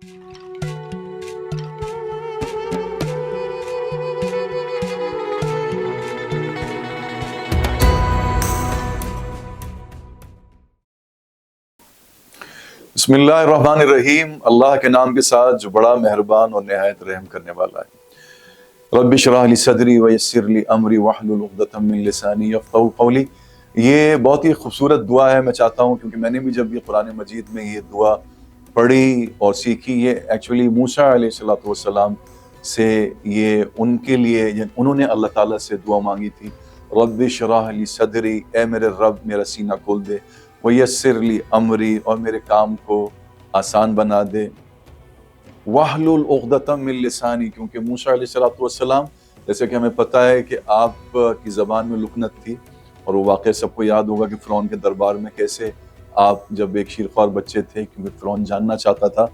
बिस्मिल्लाहिर्रहमानिर्रहीम। अल्लाह के नाम के साथ जो बड़ा मेहरबान और नहायत रहम करने वाला है। रब्बि इश्रह ली सदरी व यस्सिर ली अमरी वहलुल उक़दतम मिन लिसानी यफ़क़हू क़ौली। ये बहुत ही खूबसूरत दुआ है। मैं चाहता हूँ, क्योंकि मैंने भी जब ये कुरान मजीद में ये दुआ पढ़ी और सीखी, ये एक्चुअली मूसा अलैहिस्सलातु वस्सलाम से ये उनके लिए उन्होंने अल्लाह ताला से दुआ मांगी थी। रब्बि इश्रह ली सदरी, ए मेरे रब मेरा सीना खोल दे, व यस्सिर ली अमरी, और मेरे काम को आसान बना दे, वहलुल उक़दतम मिन लिसानी, क्योंकि मूसा अलैहिस्सलातु वस्सलाम, जैसे कि हमें पता है कि आप की ज़बान में लुकनत थी, और वो वाक़या सबको याद होगा कि फ़िरौन के दरबार में कैसे आप जब एक शीरख्वार बच्चे थे, क्योंकि फ़िरौन जानना चाहता था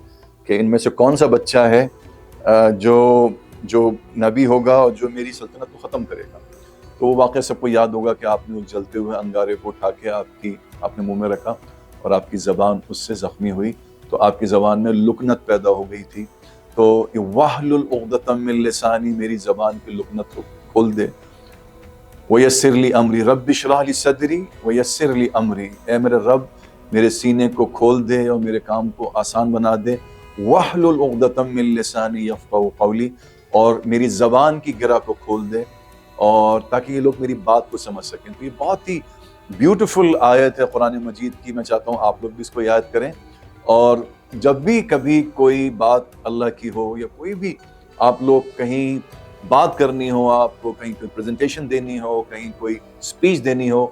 कि इनमें से कौन सा बच्चा है जो नबी होगा और जो मेरी सल्तनत को ख़त्म करेगा। तो वो वाक़या सबको याद होगा कि आपने उस जलते हुए अंगारे को उठा के आपने मुँह में रखा और आपकी ज़बान उससे ज़ख्मी हुई, तो आपकी ज़बान में लुकनत पैदा हो गई थी। तो वहलुल उक़दतम मिन लिसानी, मेरी ज़बान की लुकनत को खोल दे। वयस्सिर ली अमरी, रब्बि इश्रह ली सदरी वयस्सिर ली अमरी, ए मेरे रब मेरे सीने को खोल दे और मेरे काम को आसान बना दे। वहलुल उक़दतम मिन लिसानी यफ़क़हू क़ौली, और मेरी ज़बान की गिरा को खोल दे, और ताकि ये लोग मेरी बात को समझ सकें। तो ये बहुत ही ब्यूटीफुल आयत है कुरान मजीद की। मैं चाहता हूँ आप लोग भी इसको याद करें, और जब भी कभी कोई बात अल्लाह की हो, या कोई भी आप लोग कहीं बात करनी हो, आपको कहीं कोई प्रेजेंटेशन देनी हो, कहीं कोई स्पीच देनी हो,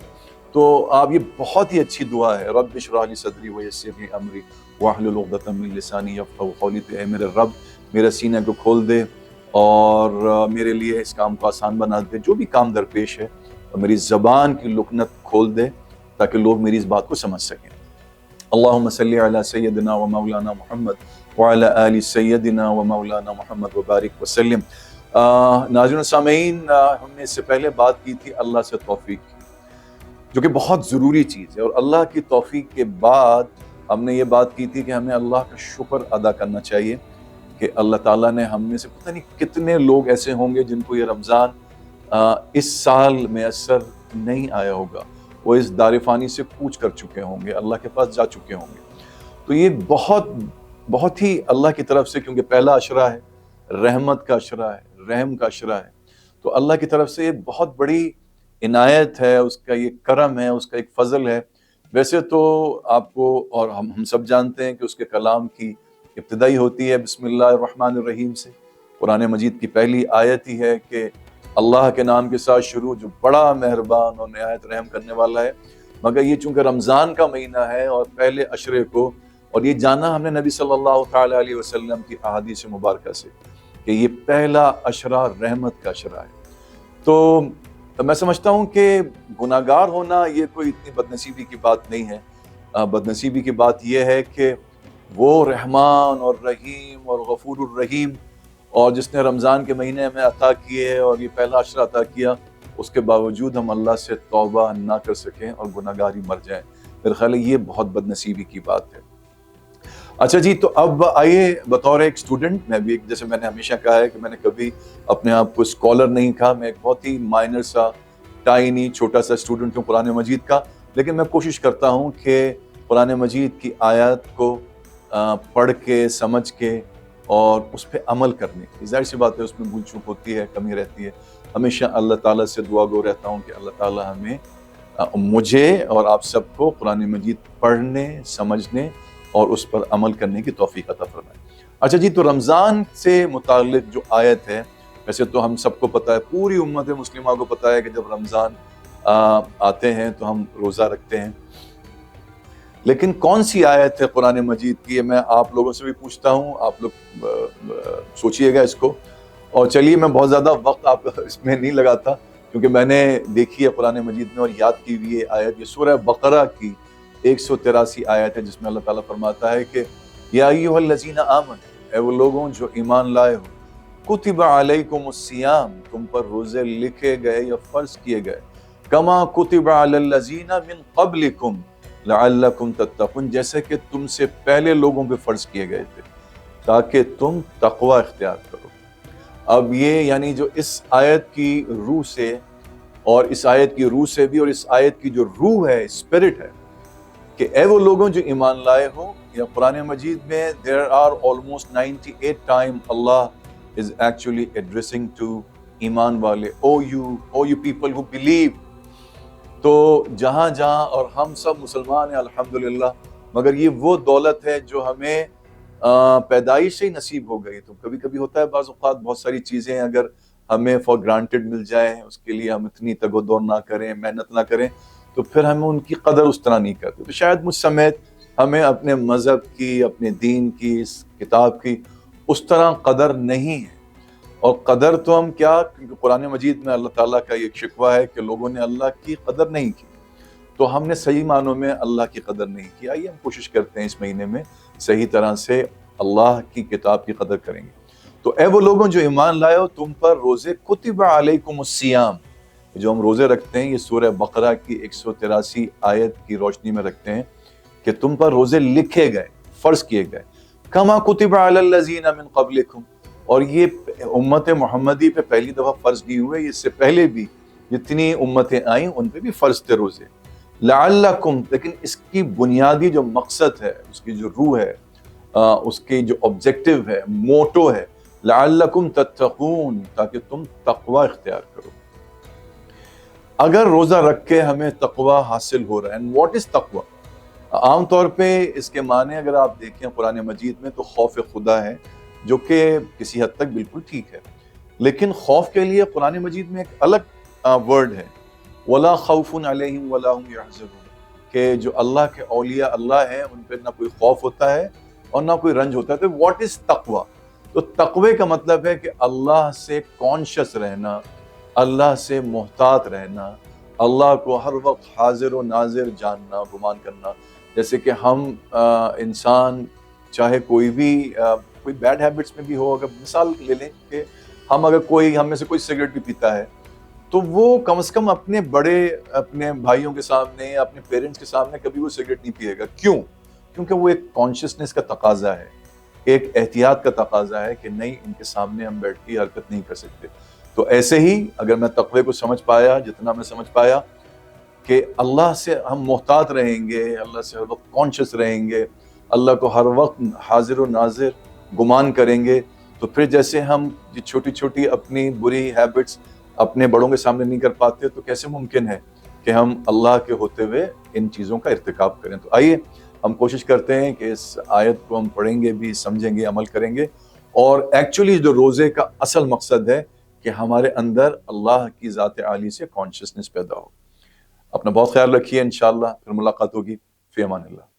तो आप, ये बहुत ही अच्छी दुआ है, रब्बि इश्रह ली सदरी व यस्सिर ली अमरी वहलुल उक़दतम मिन लिसानी यफ़क़हू क़ौली। तो ए मेरे रब मेरे सीने को खोल दे और मेरे लिए इस काम को आसान बना दे, जो भी काम दरपेश है, और मेरी ज़बान की लुकनत खोल दे ताकि लोग मेरी इस बात को समझ सकें। अल्लाहुम्मा सल्लि अला सय्यदिना व मौलाना मुहम्मद व अला आलि सय्यदिना व मौलाना मुहम्मद व बारिक व सल्लिम। नाज़रीन सामीन, हमने इससे पहले बात की थी अल्लाह से तौफीक की, जो कि बहुत ज़रूरी चीज़ है, और अल्लाह की तौफीक के बाद हमने ये बात की थी कि हमें अल्लाह का शुक्र अदा करना चाहिए कि अल्लाह ताला ने हम में से पता नहीं कितने लोग ऐसे होंगे जिनको ये रमज़ान इस साल मैसर नहीं आया होगा, वो इस दारिफ़ानी से कूच कर चुके होंगे, अल्लाह के पास जा चुके होंगे। तो ये बहुत ही अल्लाह की तरफ से, क्योंकि पहला अशरा है, रहमत का अशरा है, रहम का अशरा है, तो अल्लाह की तरफ से ये बहुत बड़ी इनायत है, उसका ये करम है, उसका एक फ़ज़ल है। वैसे तो आपको और हम सब जानते हैं कि उसके कलाम की इब्तिदाई होती है बिस्मिल्लाहिर्रहमानिर्रहीम से। कुरान मजीद की पहली आयत ही है कि अल्लाह के नाम के साथ शुरू, जो बड़ा मेहरबान और नहायत रहम करने वाला है। मगर ये चूँकि रमज़ान का महीना है और पहले अशरे को, और ये जाना हमने नबी सल्लल्लाहु तआला अलैहि वसल्लम की अहादीस मुबारका से कि ये पहला अशरा रहमत का अशरा है। तो मैं समझता हूँ कि गुनाहगार होना ये कोई इतनी बदनसीबी की बात नहीं है। बदनसीबी की बात यह है कि वो रहमान और रहीम और गफूरुर रहीम, और जिसने रमज़ान के महीने में अता किए और ये पहला अशरा अता किया, उसके बावजूद हम अल्लाह से तौबा ना कर सकें और गुनाहगारी मर जाएं। मेरे ख्याल है ये बहुत बदनसीबी की बात है। अच्छा जी, तो अब आइए, बतौर एक स्टूडेंट, मैं भी, जैसे मैंने हमेशा कहा है कि मैंने कभी अपने आप को स्कॉलर नहीं कहा, मैं एक बहुत ही माइनर सा, टाइनी, छोटा सा स्टूडेंट हूँ कुरान मजीद का, लेकिन मैं कोशिश करता हूँ कि कुरान मजीद की आयत को पढ़ के, समझ के और उस पर अमल करने की। ज़ाहिर सी बात है उसमें भूल चूक होती है, कमी रहती है। हमेशा अल्लाह ताला से दुआ गो रहता हूँ कि अल्लाह ताला हमें, मुझे और आप सबको कुरान मजीद पढ़ने, समझने और उस पर अमल करने की तौफीक अता फरमाए। अच्छा जी, तो रमज़ान से मुताल्लिक जो आयत है, वैसे तो हम सबको पता है, पूरी उम्मत मुस्लिमा को पता है कि जब रमज़ान आते हैं तो हम रोज़ा रखते हैं। लेकिन कौन सी आयत है कुरान मजीद की, मैं आप लोगों से भी पूछता हूँ, आप लोग सोचिएगा इसको। और चलिए, मैं बहुत ज़्यादा वक्त आप इसमें नहीं लगाता, क्योंकि मैंने देखी है कुरान मजीद में और याद की हुई है आयत। ये सूरह बकरा की 183 आयत है, जिसमें अल्लाह ताला फरमाता है कि या अय्युहल्लज़ीना आमनू, ऐ वो लोगों जो ईमान लाए हो, कुतिबा अलैकुमुस्सियाम, तुम पर रोज़े लिखे गए या फ़र्ज़ किए गए, कमा कुतिबा अलल्लज़ीना मिन क़ब्लिकुम लअल्लकुम तत्तक़ून, जैसे कि तुमसे पहले लोगों पे फ़र्ज़ किए गए थे, تاکہ تم تقوی اختیار کرو۔ اب یہ یعنی جو اس آیت کی روح سے اور اس آیت کی روح سے بھی اور اس آیت کی جو روح ہے، اسپرٹ ہے، کہ اے وہ لوگوں جو ایمان لائے ہو، یا قرآن مجید میں there are almost 98 times Allah is actually addressing to ایمان والے، او یو پیپل who believe۔ تو جہاں جہاں، اور ہم سب مسلمان ہیں الحمدللہ، مگر یہ وہ دولت ہے جو ہمیں پیدائش سے ہی نصیب ہو گئی۔ تو کبھی کبھی ہوتا ہے بعض اوقات بہت ساری چیزیں اگر ہمیں فار گرانٹیڈ مل جائیں، اس کے لیے ہم اتنی تگ و دو نہ کریں، محنت نہ کریں، تو پھر ہم ان کی قدر اس طرح نہیں کرتے۔ تو شاید مجھ سمیت ہمیں اپنے مذہب کی، اپنے دین کی، اس کتاب کی اس طرح قدر نہیں ہے۔ اور قدر تو ہم کیا، کیونکہ قرآن مجید میں اللہ تعالیٰ کا یہ شکوہ ہے کہ لوگوں نے اللہ کی قدر نہیں کی، تو ہم نے صحیح معنوں میں اللہ کی قدر نہیں کی۔ آئیے ہم کوشش کرتے ہیں اس مہینے میں صحیح طرح سے اللہ کی کتاب کی قدر کریں گے۔ تو اے وہ لوگوں جو ایمان لائے ہو، تم پر روزے کتب علیکم الصیام، جو ہم روزے رکھتے ہیں، یہ سورہ بقرہ کی 183 آیت کی روشنی میں رکھتے ہیں کہ تم پر روزے لکھے گئے، فرض کیے گئے، کما کتب علی الذین من قبلکم، اور یہ امت محمدی پہ پہلی دفعہ فرض نہیں ہوئے، اس سے پہلے بھی جتنی امتیں آئیں ان پہ بھی فرض تھے روزے۔ لعلکم، لیکن اس کی بنیادی جو مقصد ہے، اس کی جو روح ہے، اس کی جو آبجیکٹو ہے، موٹو ہے، لعلکم تتقون، تاکہ تم تقوی اختیار کرو۔ اگر روزہ رکھ کے ہمیں تقوی حاصل ہو رہا ہے، and what is تقوی؟ عام طور پہ اس کے معنی اگر آپ دیکھیں قرآن مجید میں تو خوف خدا ہے، جو کہ کسی حد تک بالکل ٹھیک ہے، لیکن خوف کے لیے قرآن مجید میں ایک الگ ورڈ ہے، وَلَا خَوْفٌ عَلَيْهِمْ وَلَا هُمْ يَحْزَنُونَ، کہ جو اللہ کے اولیاء اللہ ہیں ان پہ نہ کوئی خوف ہوتا ہے اور نہ کوئی رنج ہوتا ہے۔ تو واٹ از تقوی؟ تو تقوی کا مطلب ہے کہ اللہ سے کانشیس رہنا، اللہ سے محتاط رہنا، اللہ کو ہر وقت حاضر و ناظر جاننا، گمان کرنا۔ جیسے کہ ہم انسان چاہے کوئی بھی کوئی بیڈ ہیبٹس میں بھی ہو، اگر مثال لے لیں کہ ہم میں سے کوئی سگریٹ بھی پیتا ہے، تو وہ کم از کم اپنے بڑے، اپنے بھائیوں کے سامنے، اپنے پیرنٹس کے سامنے کبھی وہ سگریٹ نہیں پیے گا۔ کیوں؟ کیونکہ وہ ایک کانشیسنس کا تقاضا ہے، ایک احتیاط کا تقاضا ہے کہ نہیں، ان کے سامنے ہم بیٹھ کے حرکت نہیں کر سکتے۔ تو ایسے ہی اگر میں تقوی کو سمجھ پایا، جتنا میں سمجھ پایا کہ اللہ سے ہم محتاط رہیں گے، اللہ سے ہر وقت کانشیس رہیں گے، اللہ کو ہر وقت حاضر و ناظر گمان کریں گے، تو پھر جیسے ہم یہ چھوٹی چھوٹی اپنی بری ہیبٹس اپنے بڑوں کے سامنے نہیں کر پاتے، تو کیسے ممکن ہے کہ ہم اللہ کے ہوتے ہوئے ان چیزوں کا ارتکاب کریں؟ تو آئیے ہم کوشش کرتے ہیں کہ اس آیت کو ہم پڑھیں گے بھی، سمجھیں گے، عمل کریں گے، اور ایکچولی جو روزے کا اصل مقصد ہے کہ ہمارے اندر اللہ کی ذات عالی سے کانشیسنس پیدا ہو۔ اپنا بہت خیال رکھیے، انشاءاللہ پھر ملاقات ہوگی، فی امان اللہ۔